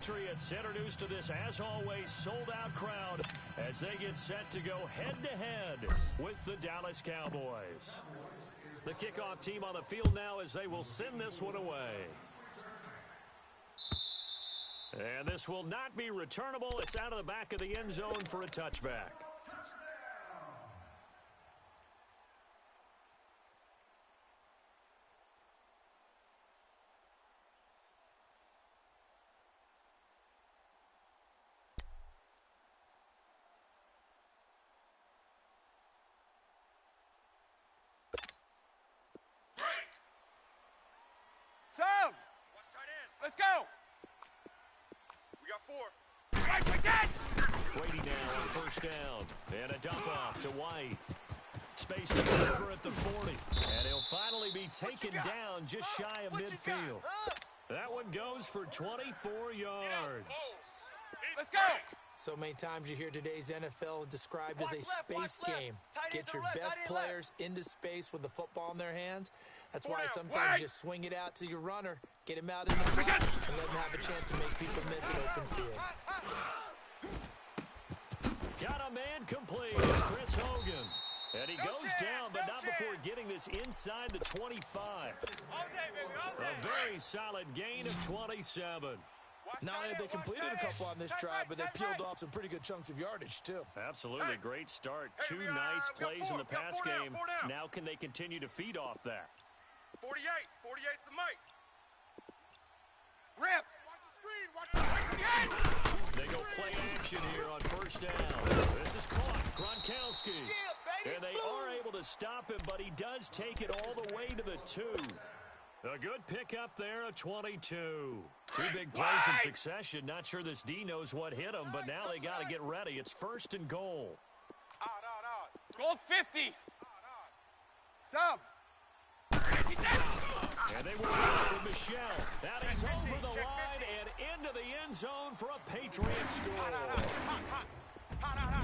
Patriots introduced to this, as always, sold-out crowd as they get set to go head-to-head with the Dallas Cowboys. The kickoff team on the field now as they will send this one away. And this will not be returnable. It's out of the back of the end zone for a touchback. Sam! Let's go! We got 4. Right again! Brady now on first down. And a dump off to White. Space to cover at the 40. And he'll finally be taken down just shy of midfield. That one goes for 24 yards. Let's go! So many times you hear today's NFL described as a space game. Get your best players into space with the football in their hands. That's why sometimes you swing it out to your runner, get him out in the front, and let him have a chance to make people miss it open field. Got a man complete. Chris Hogan. And he goes down, but not before getting this inside the 25. A very solid gain of 27. Not only have they completed a couple on this drive, but they peeled off some pretty good chunks of yardage, too. Absolutely. Great start. 2 nice plays in the pass game. Now can they continue to feed off that? 48. 48's the mic. Rip! Watch the screen. They go play action here on first down. This is caught. Gronkowski. And they are able to stop him, but he does take it all the way to the 2. A good pickup there, a 22. 2 big plays in succession. Not sure this D knows what hit him, but now they got to get ready. It's 1st and goal. Goal 50. Sub. And they work out with Michelle. That is over the line and into the end zone for a Patriot score.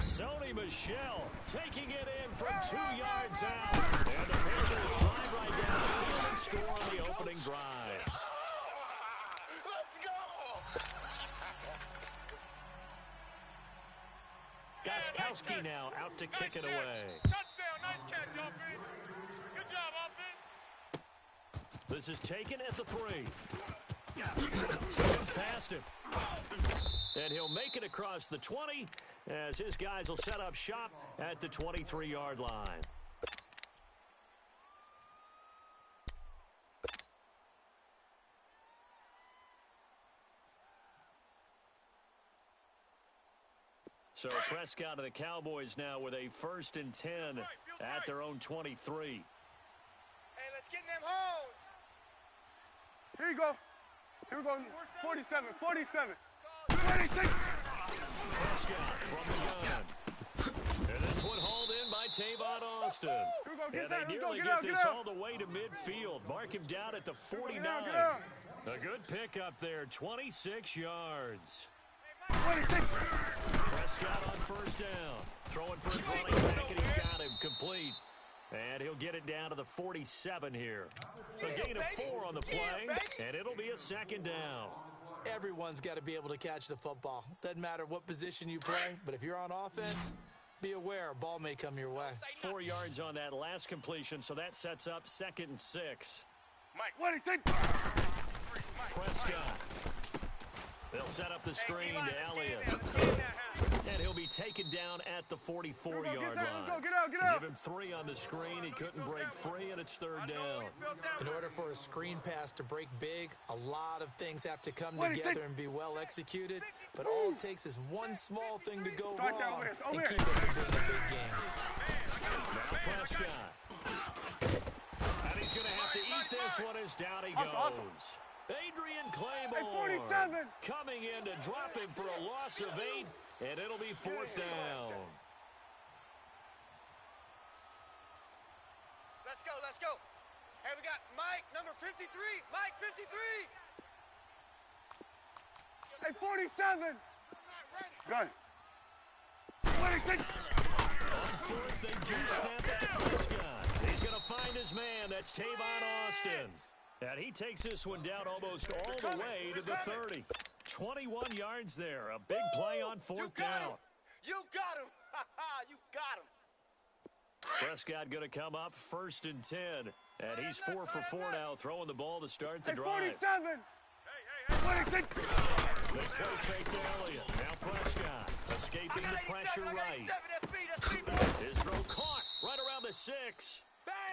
Sony Michel taking it in from 2 yards out. And the Patriots drive right down the field and score on the opening drive. Let's go! Gostkowski now out to kick it away. Touchdown. Nice catch, offense. Good job, offense. This is taken at the 3. Someone's past him. And he'll make it across the 20 as his guys will set up shop at the 23-yard line. So Prescott of the Cowboys now with a 1st and 10 at their own 23. Hey, let's get in them holes. Here you go. Here we go. 47. 47. 26. Prescott from the gun. And this one hauled in by Tavon Austin. And they nearly get this all the way to midfield. Mark him down at the 49. A good pickup there, 26 yards. 26. Prescott on first down. Throwing for his running back, and he's got him complete. And he'll get it down to the 47 here. A gain of 4 on the play, and it'll be a 2nd down. Everyone's got to be able to catch the football. Doesn't matter what position you play, but if you're on offense, be aware a ball may come your way. 4 yards on that last completion, so that sets up 2nd and 6. Mike, what do you think? Prescott. They'll set up the screen to Elliott. And he'll be taken down at the 44-yard line. Get out. Give him 3 on the screen. He couldn't break free, and it's 3rd down. In order for a screen pass to break big, a lot of things have to come together and be well executed. But all it takes is one small thing to go wrong and keep it from being a big game. Now Prescott. And he's going to have to eat this one as down he goes. Awesome. Adrian Claymore 47. coming in to drop him for a loss of 8, and it'll be 4th down. Let's go. Hey, we got Mike, number 53. Mike, 53. Hey, 47. Good. 26. On 4th, they do snap it to Prescott. He's going to find his man. That's Tavon Austin. And he takes this one down almost all the way to the 30. 21 yards there. A big play on fourth down. You got him. You got him. Prescott going to come up 1st and 10. And he's 4 for 4 now, throwing the ball to start the drive. 47. They play fake to Elliott. Now Prescott escaping the pressure right. His throw caught right around the 6.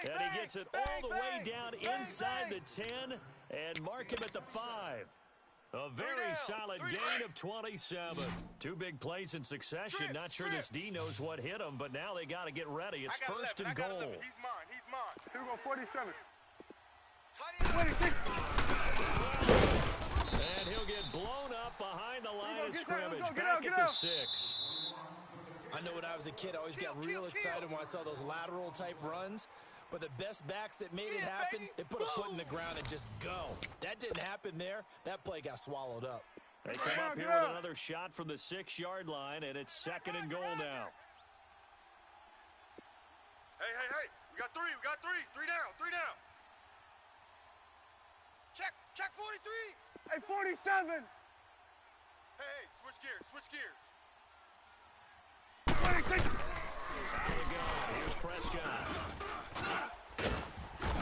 And he gets it all the way down inside the 10 and mark him at the 5. A very solid gain of 27. 2 big plays in succession. Not sure this D knows what hit him, but now they got to get ready. It's 1st and goal. He's mine. Here we go, 47. 26. And he'll get blown up behind the line of scrimmage. Back at the 6. I know when I was a kid, I always got real excited when I saw those lateral-type runs. But the best backs that made it happen, they put a foot in the ground and just go. That didn't happen there. That play got swallowed up. They come up here with another shot from the 6-yard line, and it's 2nd and goal now. Hey. We got 3. 3 down. Check 43. Hey, 47. Hey, switch gears. 26. There you go. Here's Prescott.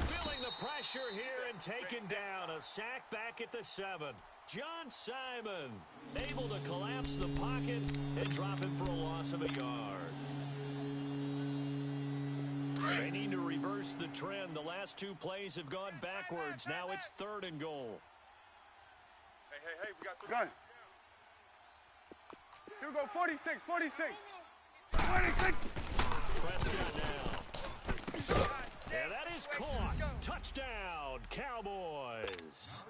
Feeling the pressure here and taken down. A sack back at the 7. John Simon able to collapse the pocket and drop him for a loss of a yard. They need to reverse the trend. The last 2 plays have gone backwards. Now it's 3rd and goal. Hey, we got 3. Gun. Here we go, 46. 26. Prescott now. And that is caught. Touchdown, Cowboys.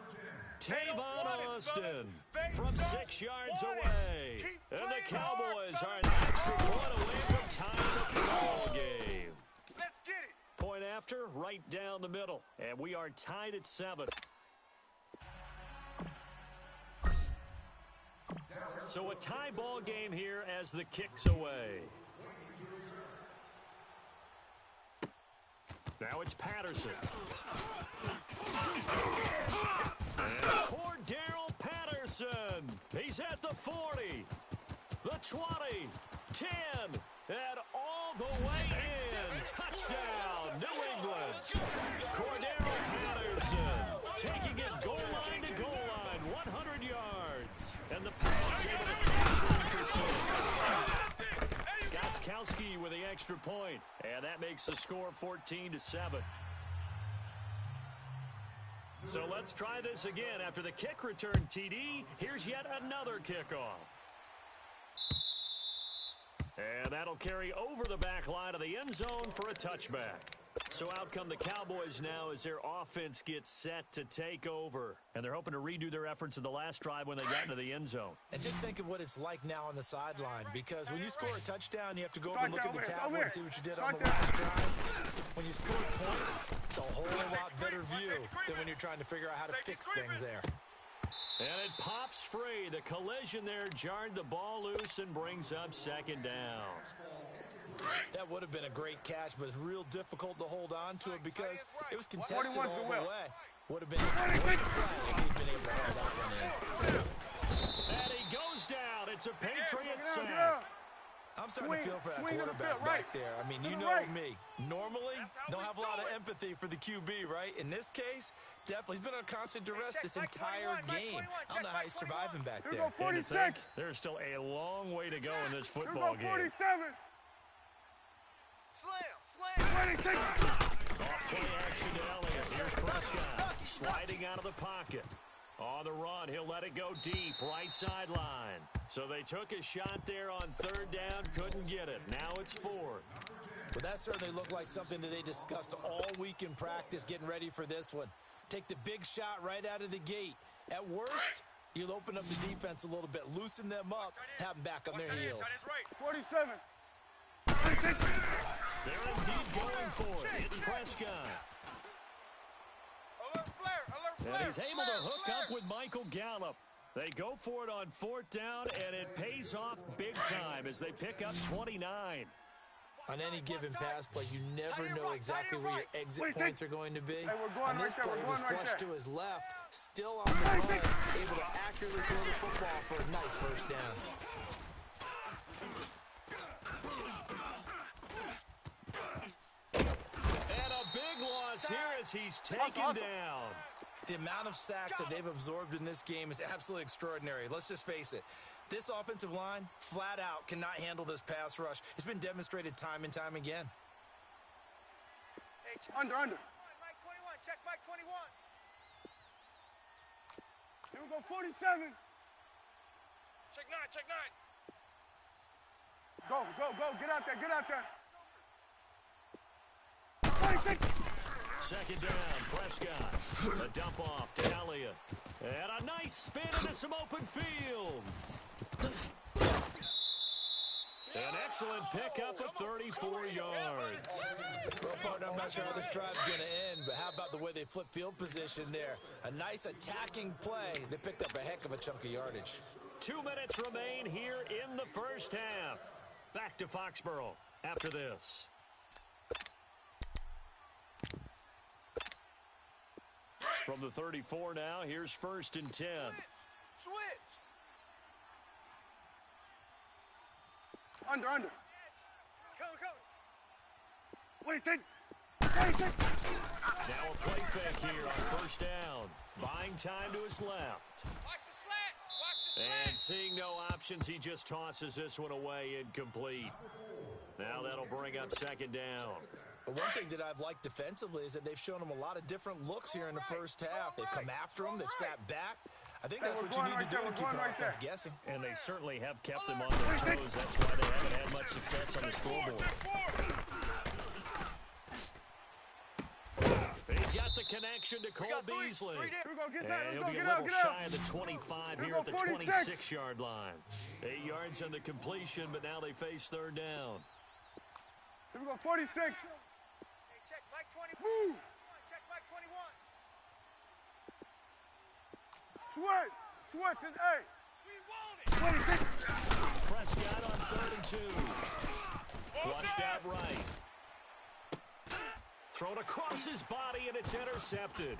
Tavon Austin from 6 yards away. And the Cowboys are an extra point away from tying the ball game. Let's get it. Point after, right down the middle. And we are tied at 7. So a tie ball game here as the kick's away. Now it's Patterson. And Cordero Patterson. He's at the 40, the 20, 10, and all the way in. Touchdown, New England. Cordero Patterson taking it goal line to goal line, 100 yards. And the Pats able to capture and Gostkowski with the extra point. And that makes the score 14-7. So let's try this again. After the kick return TD, here's yet another kickoff. And that'll carry over the back line of the end zone for a touchback. So out come the Cowboys now as their offense gets set to take over. And they're hoping to redo their efforts in the last drive when they got into the end zone. And just think of what it's like now on the sideline, because when you score a touchdown, you have to go over and look at the tablet and see what you did on the last drive. When you score points, it's a whole lot better view than when you're trying to figure out how to fix things there. And it pops free. The collision there jarred the ball loose and brings up 2nd down. That would have been a great catch, but it's real difficult to hold on to it because it was contested all the way. Would have been a great play if he'd been able to hold that one in. And he goes down. It's a Patriot sack. I'm starting to feel for that quarterback back there. I mean, you know me. Normally, don't have a lot of empathy for the QB, right? In this case, definitely. He's been on constant duress this entire game. I don't know how he's surviving back there. And to think, there's still a long way to go in this football game. 47. Slam. 26. Off play action to Elliott. Here's Prescott sliding out of the pocket. On the run, he'll let it go deep, right sideline. So they took a shot there on 3rd down, couldn't get it. Now it's 4th. Well, that certainly looked like something that they discussed all week in practice, getting ready for this one. Take the big shot right out of the gate. At worst, you'll open up the defense a little bit, loosen them up, have them back on their heels. 47. They're indeed going for it. It's Prescott. Alert flare. And he's able to hook up with Michael Gallup. They go for it on 4th down, and it pays off big time as they pick up 29. On any given pass play, you never know exactly where your exit points are going to be. Hey, we're going And this right there, play we're was going right flushed there. to his left, still on the run, able to accurately throw the football for a nice first down. And a big loss here as he's taken down. The amount of sacks that they've absorbed in this game is absolutely extraordinary. Let's just face it. This offensive line, flat out, cannot handle this pass rush. It's been demonstrated time and time again. Hey, Under. Mike 21, check Mike 21. Here we go, 47. Check 9. Go. Get out there. 26. Second down, Prescott. A dump off to Elliott. And a nice spin into some open field. An excellent pickup of 34 yards. Well, partner, I'm not sure how this drive's going to end, but how about the way they flip field position there? A nice attacking play. They picked up a heck of a chunk of yardage. 2 minutes remain here in the first half. Back to Foxborough after this. From the 34 now, here's 1st and 10. Switch. Under. Come. 26. Now a play fake here on 1st down. Buying time to his left. Watch the slats. And seeing no options, he just tosses this one away incomplete. Now that'll bring up 2nd down. But one thing that I've liked defensively is that they've shown them a lot of different looks here in the first half. They've come after them. They've sat back. I think that's what you need to do to keep an offense guessing. And they certainly have kept them on their toes. That's why they haven't had much success on the scoreboard. He got the connection to Cole Beasley. And he'll be a little shy of the 25 here at the 26-yard line. 8 yards on the completion, but now they face 3rd down. Here we go, 46. Hey, check Mike 21. Woo. Check Mike 21. Switch is 8. We want it. 26. Prescott on 3rd and 2. Flushed out right. Thrown across his body, and it's intercepted.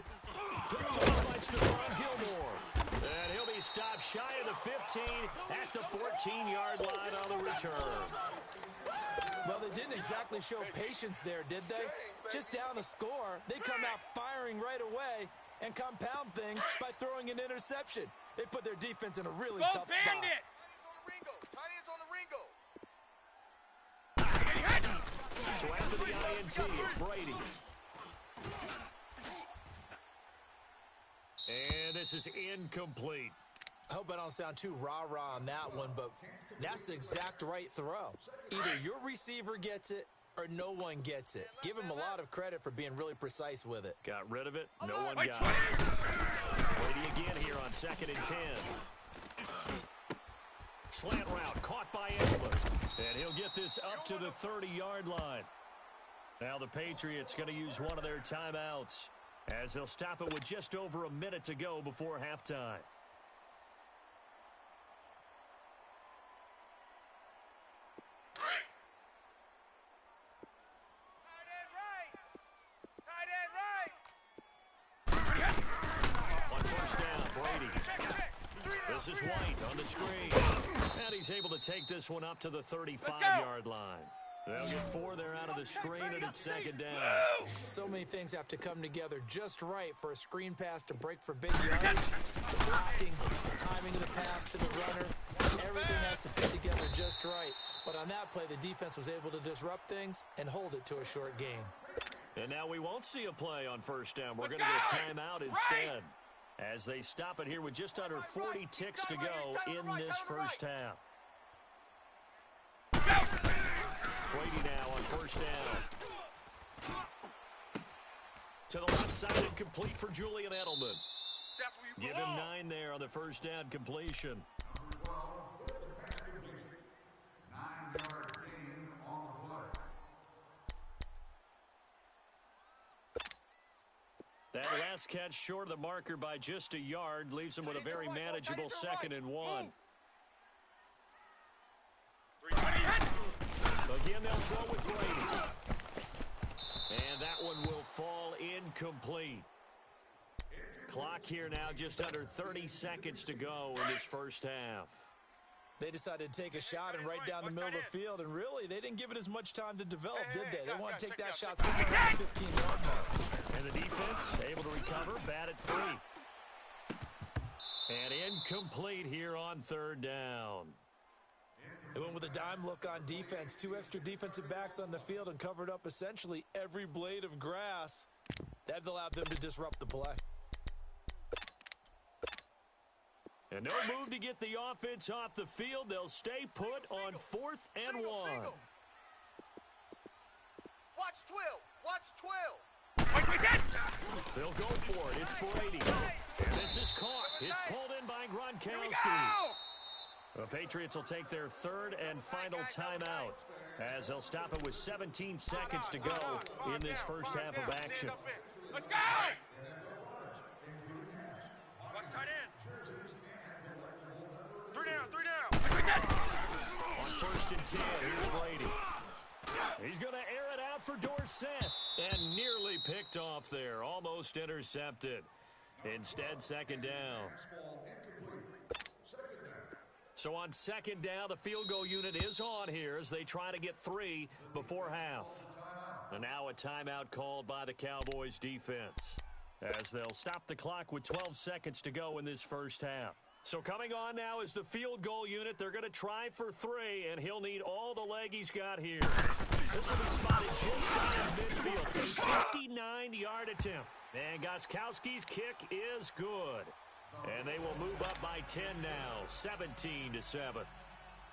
Picked off by Stephon Gilmore. And he'll be stopped shy of the 15 at the 14-yard line on the return. Well, they didn't exactly show patience there, did they? Just down a score, they come out firing right away and compound things by throwing an interception. They put their defense in a really tough spot. Tight ends on the Ringo. So after the INT, it's Brady. And this is incomplete. I hope I don't sound too rah-rah on that one, but that's the exact right throw. Either your receiver gets it or no one gets it. Give him a lot of credit for being really precise with it. Got rid of it. No one got it. Brady again here on 2nd and 10. Slant route caught by Edelman. And he'll get this up to the 30-yard line. Now the Patriots going to use one of their timeouts as they'll stop it with just over a minute to go before halftime. On 1st down, Brady. This is White on the screen. And he's able to take this one up to the 35-yard line. They'll get 4 there out of the screen, and it's 2nd down. So many things have to come together just right for a screen pass to break for big yardage. The blocking, the timing of the pass to the runner, everything has to fit together just right. But on that play, the defense was able to disrupt things and hold it to a short game. And now we won't see a play on 1st down. We're going to get a timeout instead as they stop it here with just under 40 ticks to go in this first half. Brady now on 1st down. To the left side and complete for Julian Edelman. Give him 9 there on the 1st down completion. That last catch short of the marker by just a yard leaves him with a very manageable 2nd and 1. Again, they'll throw with Brady. And that one will fall incomplete. Clock here now, just under 30 seconds to go in this first half. They decided to take a shot and right down the middle of the field, and really, they didn't give it as much time to develop, did they? They want to take that shot somewhere around the 15-yard mark. And the defense able to recover, bat at 3. And incomplete here on third down. They went with a dime look on defense. 2 extra defensive backs on the field and covered up essentially every blade of grass. That allowed them to disrupt the play. And no move to get the offense off the field. They'll stay put on 4th and 1. Watch 12. Watch 12. They'll go for it. It's Brady. And this is caught. It's pulled in by Gronkowski. The Patriots will take their 3rd and final timeout as they'll stop it with 17 seconds to go in this first half of action. Let's go! Watch tight end. 3 down. On 1st and 10, here's Brady. He's going to air it out for Dorsett. And nearly picked off there. Almost intercepted. Instead, 2nd down. So on 2nd down, the field goal unit is on here as they try to get 3 before half. And now a timeout called by the Cowboys defense as they'll stop the clock with 12 seconds to go in this first half. So coming on now is the field goal unit. They're going to try for 3, and he'll need all the leg he's got here. This will be spotted just shy of midfield. A 59-yard attempt. And Gostkowski's kick is good. And they will move up by 10 now, 17-7.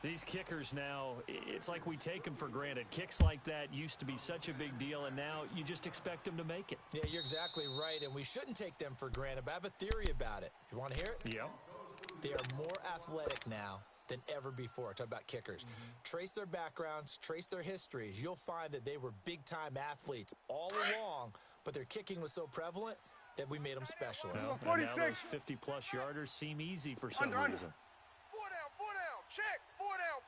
These kickers now, it's like we take them for granted. Kicks like that used to be such a big deal, and now you just expect them to make it. Yeah, you're exactly right, and we shouldn't take them for granted, but I have a theory about it. You want to hear it? Yeah. They are more athletic now than ever before. Talk about kickers. Trace their backgrounds, trace their histories. You'll find that they were big-time athletes all along, but their kicking was so prevalent that we made them specialists. Well, and now those 50-plus yarders seem easy for some reason. 4 down, check. 4 down.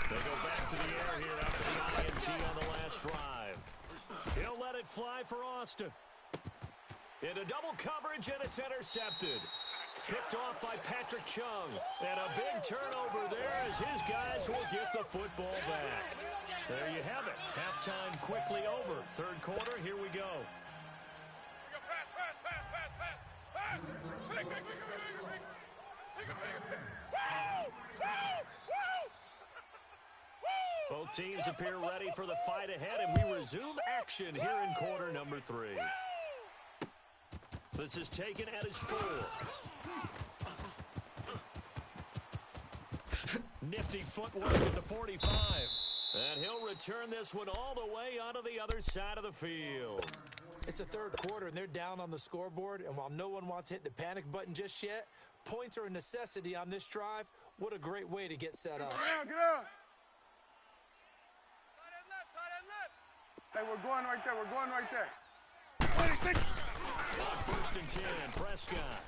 They go back to the air here after the INT on the last drive. He'll let it fly for Austin. Into double coverage, and it's intercepted. Picked off by Patrick Chung. And a big turnover there as his guys will get the football back. There you have it. Halftime quickly over. 3rd quarter, here we go. Pass. Both teams appear ready for the fight ahead, and we resume action here in quarter number 3. This is taken at his 4. Nifty footwork at the 45. And he'll return this one all the way onto the other side of the field. It's the 3rd quarter, and they're down on the scoreboard, and while no one wants to hit the panic button just yet, points are a necessity on this drive. What a great way to get set up. Get out. Tight end left. Hey, we're going right there. 1st and 10, Prescott.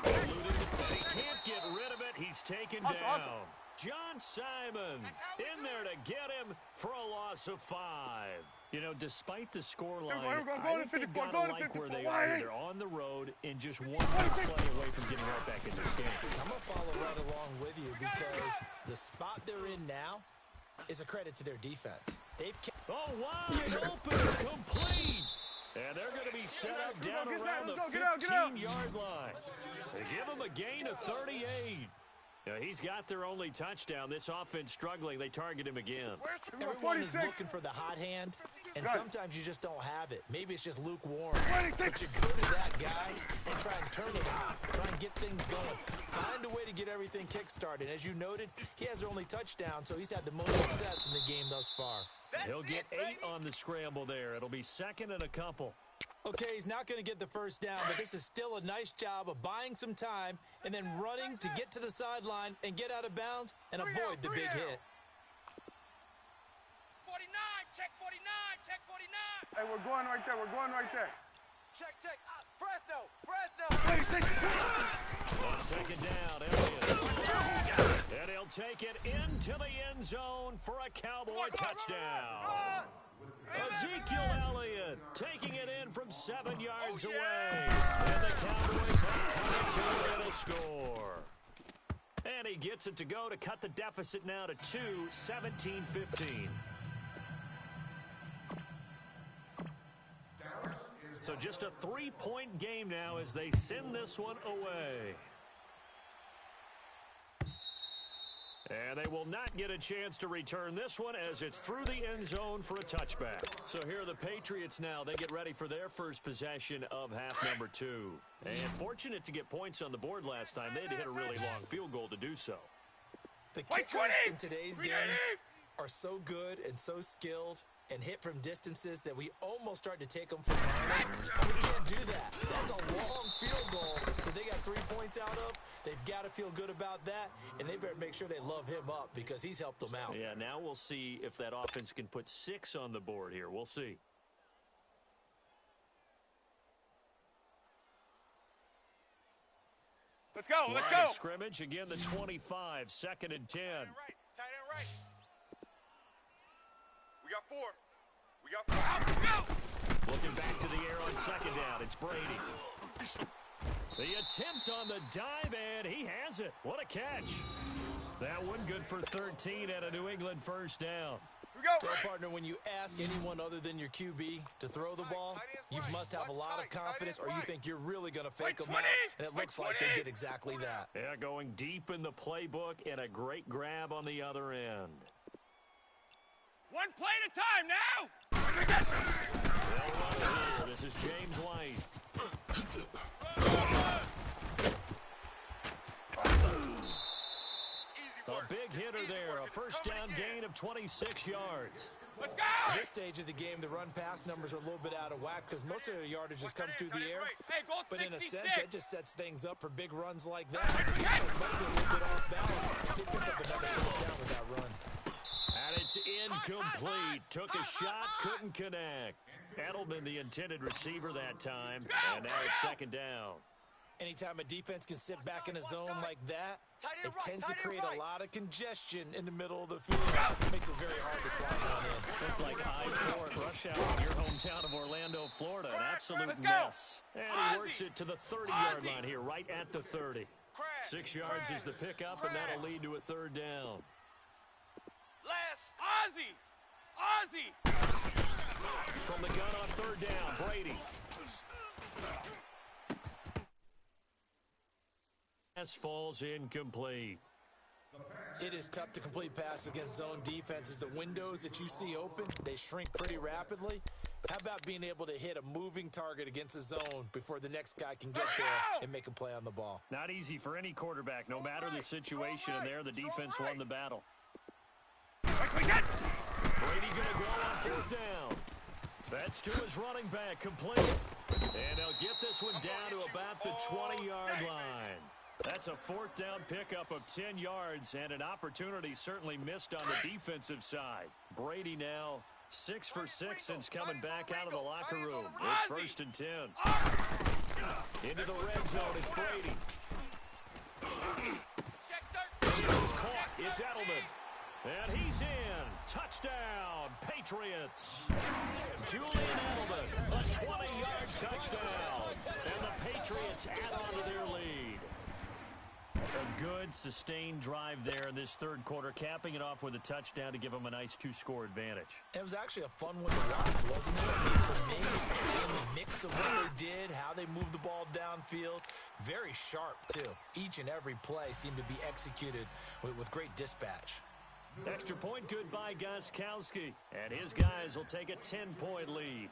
Eluded. He can't get rid of it. He's taken down. Awesome. John Simon in there to get him for a loss of 5. You know, despite the scoreline, I think they've got to like where they are. They're on the road and just one play away from getting right back in this game. I'm going to follow right along with you because the spot they're in now is a credit to their defense. Oh, wide open, complete. And they're going to be set up down around the 15-yard line. They give him a gain of 38. Now, he's got their only touchdown. This offense struggling. They target him again. Everyone is looking for the hot hand, and sometimes you just don't have it. Maybe it's just lukewarm. But you go to that guy and try and turn it on. Try and get things going. Find a way to get everything kick-started. As you noted, he has their only touchdown, so he's had the most success in the game thus far. He'll get 8 on the scramble there. It'll be 2nd and a couple. Okay, he's not going to get the first down, but this is still a nice job of buying some time and then running to get to the sideline and get out of bounds and avoid the big hit. 49, check 49. Hey, we're going right there. Check. Fresno. On 2nd down, Elliott. And he'll take it into the end zone for a Cowboy touchdown. Ezekiel Elliott taking it in from 7 yards away. And the Cowboys have come to get a score. And he gets it to go to cut the deficit now to 2, 17-15. So just a 3-point game now as they send this one away. And they will not get a chance to return this one as it's through the end zone for a touchback. So here are the Patriots now. They get ready for their first possession of half number 2. And fortunate to get points on the board last time. They had to hit a really long field goal to do so. The kickers in today's game are so good and so skilled and hit from distances that we almost start to take them for granted. We can't do that. That's a long field goal that they got 3 points out of. They've got to feel good about that, and they better make sure they love him up because he's helped them out. Yeah, now we'll see if that offense can put 6 on the board here. We'll see. Let's go, let's Line go. of scrimmage, again the 25, 2nd and 10. Tight end right. We got 4. We got 4. Out, go! Looking back to the air on 2nd down, it's Brady. The attempt on the dive, and he has it. What a catch. That one good for 13 and a New England first down. Here we go. So, partner, when you ask anyone other than your QB to throw the ball, you must have a lot of confidence or you think you're really going to fake them out, and it looks like they did exactly that. Yeah, going deep in the playbook and a great grab on the other end. One play at a time now. They'll run here. This is James White. A big hitter there, a first down gain of 26 yards. Let's go! At this stage of the game, the run-pass numbers are a little bit out of whack because most of the yardage has come through the air. Hey, goal But in a 66. sense, that just sets things up for big runs like that. The defense might be a little bit off balance. They picked up another first down with that run. And it's incomplete. Took a shot, couldn't connect. Edelman, the intended receiver that time. And now it's 2nd down. Anytime a defense can sit back in a zone like that, it tends to create a lot of congestion in the middle of the field. It makes it very hard to slide on in. Looked like I-4 at rush hour in your hometown of Orlando, Florida. An absolute mess. And he works it to the 30-yard line here, right at the 30. 6 yards is the pickup, and that'll lead to a 3rd down. Ozzie! From the gun on 3rd down, Brady. Pass falls incomplete. It is tough to complete passes against zone defenses. The windows that you see open, they shrink pretty rapidly. How about being able to hit a moving target against a zone before the next guy can get there and make a play on the ball? Not easy for any quarterback, no matter the situation. And there, the defense won the battle. Brady going to go on 4th down. That's to his running back, complete. And they'll get this one down to about the 20-yard line. That's a 4th down pickup of 10 yards and an opportunity certainly missed on the defensive side. Brady now 6 for 6 since coming back out of the locker room. It's 1st and 10. Into the red zone, it's Brady. It's caught, it's Edelman. And he's in. Touchdown, Patriots. Julian Edelman, a 20-yard touchdown. And the Patriots add on to their lead. A good, sustained drive there in this 3rd quarter, capping it off with a touchdown to give them a nice 2-score advantage. It was actually a fun one to watch, wasn't it? For me, seeing the mix of what they did, how they moved the ball downfield. Very sharp, too. Each and every play seemed to be executed with great dispatch. Extra point good by Gostkowski. And his guys will take a 10-point lead.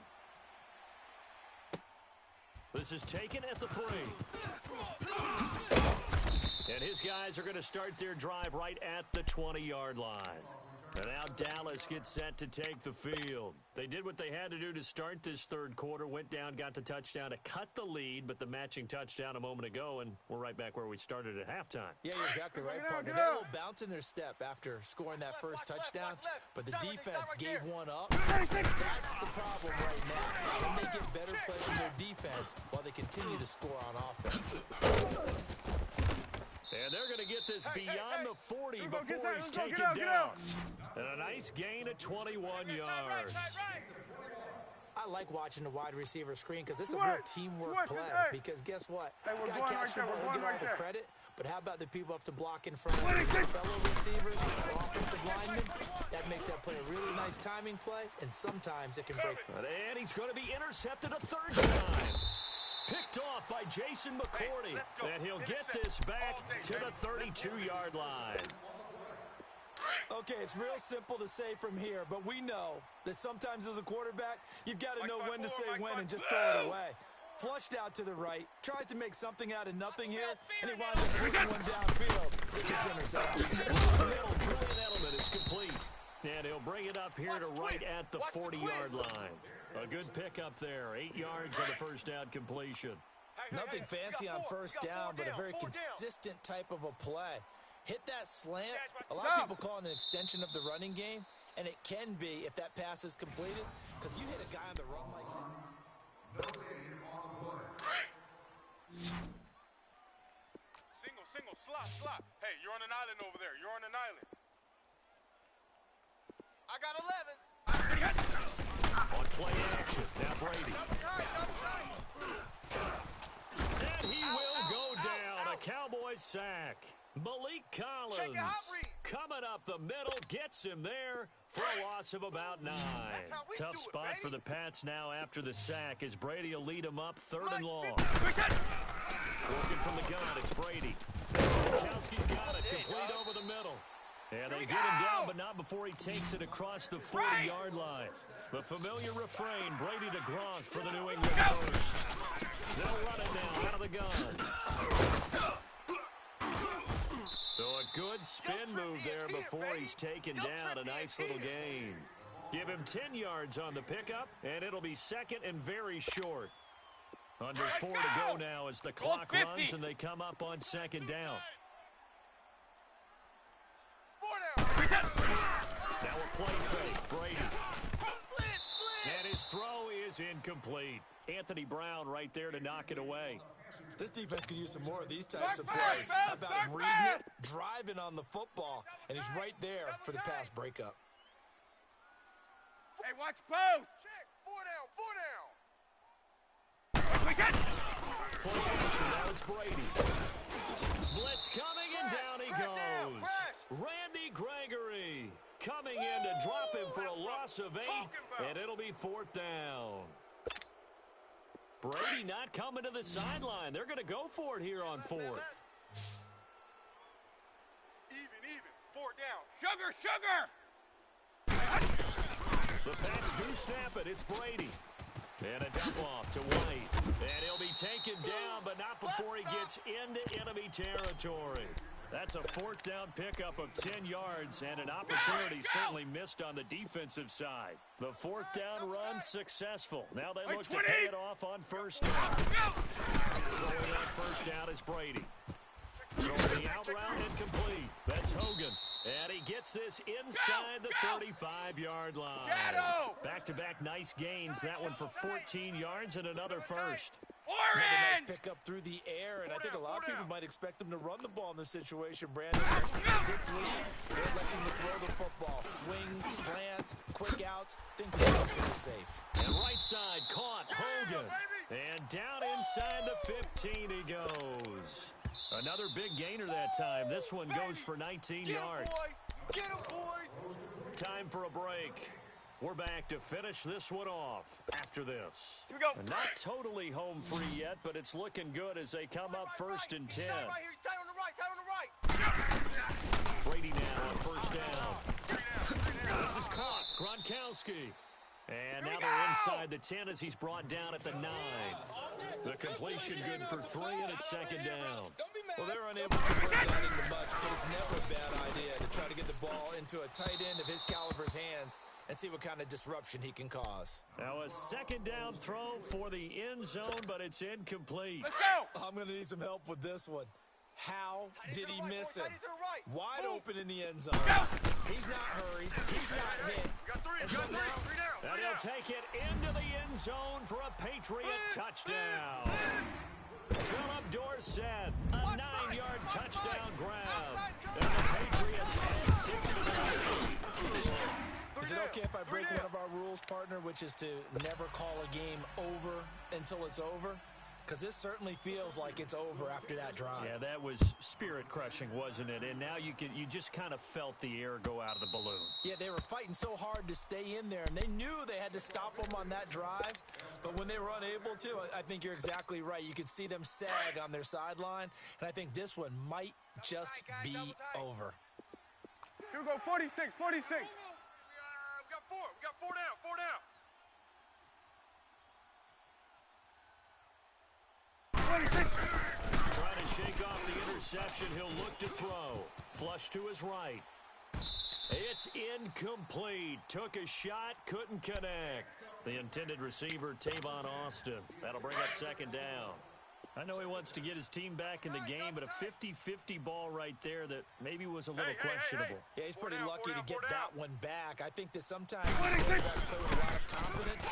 This is taken at the 3. And his guys are going to start their drive right at the 20-yard line. And now Dallas gets set to take the field. They did what they had to do to start this 3rd quarter, went down, got the touchdown to cut the lead, but the matching touchdown a moment ago, and we're right back where we started at halftime. Yeah, you're exactly right, partner. They had a little bounce in their step after scoring that first touchdown, but the defense gave one up. That's the problem right now. Can they get better play from their defense while they continue to score on offense? And they're going to get this beyond the 40 before he's taken down. And a nice gain of 21 yards. I like watching the wide receiver screen because it's a real teamwork play. Because guess what? Hey, we're going right there. We're going right there. Credit, but how about the people up to block in front of fellow receivers, offensive linemen? That makes that play a really nice timing play, and sometimes it can break. And he's going to be intercepted a third time. Picked off by Jason McCourty. And he'll get this back to the 32-yard line. Okay, it's real simple to say from here, but we know that sometimes as a quarterback, you've got to know when to say when and just throw it away. Flushed out to the right, tries to make something out of nothing here, and he winds up putting one downfield. It gets intercepted. Julian Edelman is complete. And he'll bring it up here to right at the 40-yard line. A good pickup there. 8 yards on the first down completion. Nothing fancy on first down, but a very consistent type of a play. Hit that slant. A lot of people call it an extension of the running game, and it can be if that pass is completed, because you hit a guy on the run like that. Single, slot. Hey, you're on an island over there. You're on an island. I got 11. On play action, now Brady. And he will go down. A Cowboys sack. Malik Collins coming up the middle, gets him there for a loss of about 9. Tough spot for the Pats now after the sack as Brady will lead him up 3rd and long. Working from the gun, it's Brady. Kowski's got it, complete over the middle. And they get him down, but not before he takes it across the 40-yard line. The familiar refrain, Brady to Gronk for the New England first. They'll run it now out of the gun. So a good spin move there before he's taken down. A nice little gain. Give him 10 yards on the pickup, and it'll be second and very short. Under 4 to go now as the clock runs and they come up on second down. Now a play fake, Brady. And his throw is incomplete. Anthony Brown right there to knock it away. This defense could use some more of these types of plays. How about him reading it, driving on the football, and he's right there for the pass breakup. Hey, watch both. Check. 4 down. We got. Play action, now it's Brady. Blitz coming, and down he goes. Randy Gregory coming in to drop him for a loss of 8, and it'll be 4th down. Brady not coming to the sideline. They're going to go for it here on 4th. Even. 4 down. Sugar. The Pats do snap it. It's Brady. And a dump off to White. And he'll be taken down, but not before he gets into enemy territory. That's a 4th down pickup of 10 yards and an opportunity certainly missed on the defensive side. The 4th down run successful. Now they look to pay it off on first down. Throwing that first down is Brady. Throwing the out route incomplete. That's Hogan. And he gets this inside the 35-yard line. Back-to-back nice gains. That one for 14 yards and another first. Another nice pickup through the air, and I think a lot of people might expect them to run the ball in this situation, Brandon. This league, they're electing to throw the football. Swings, slants, quick outs, things like that are safe. And right side caught, Hogan. And down inside the 15 he goes. Another big gainer that time. This one goes for 19 yards. Get him, boys. Time for a break. We're back to finish this one off after this. Here we go. Not totally home free yet, but it's looking good as they come up 1st and 10. Right here. He's tight on the right. Brady now on first down. This is caught. Gronkowski. And now they're inside the 10 as he's brought down at the 9. The completion good for 3, and it's second down. Well, they're unable to convert that into much, but it's never a bad idea to try to get the ball into a tight end of his caliber's hands and see what kind of disruption he can cause. Now a second down throw for the end zone, but it's incomplete. Let's go. I'm going to need some help with this one. How did he miss him? Wide open in the end zone. He's not hurried. He's not hit. You got 3 down. And he'll take it into the end zone for a Patriot touchdown. Philip Dorsett, a 9-yard touchdown grab. okay if I break one of our rules, partner, which is to never call a game over until it's over? Because this certainly feels like it's over after that drive. Yeah, that was spirit-crushing, wasn't it? And now you just kind of felt the air go out of the balloon. Yeah, they were fighting so hard to stay in there, and they knew they had to stop them on that drive. But when they were unable to, I think you're exactly right. You could see them sag on their sideline, and I think this one might just be over. Here we go, 46, 46. We got four. We got four down. Four down. 26. Trying to shake off the interception. He'll look to throw. Flush to his right. It's incomplete. Took a shot, couldn't connect. The intended receiver, Tavon Austin. That'll bring up second down. I know he wants to get his team back in the game, but a 50-50 ball right there that maybe was a little questionable. Yeah, he's pretty lucky to get that one back. I think that sometimes quarterbacks play with a lot of confidence.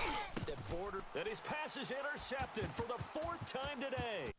And his pass is intercepted for the fourth time today.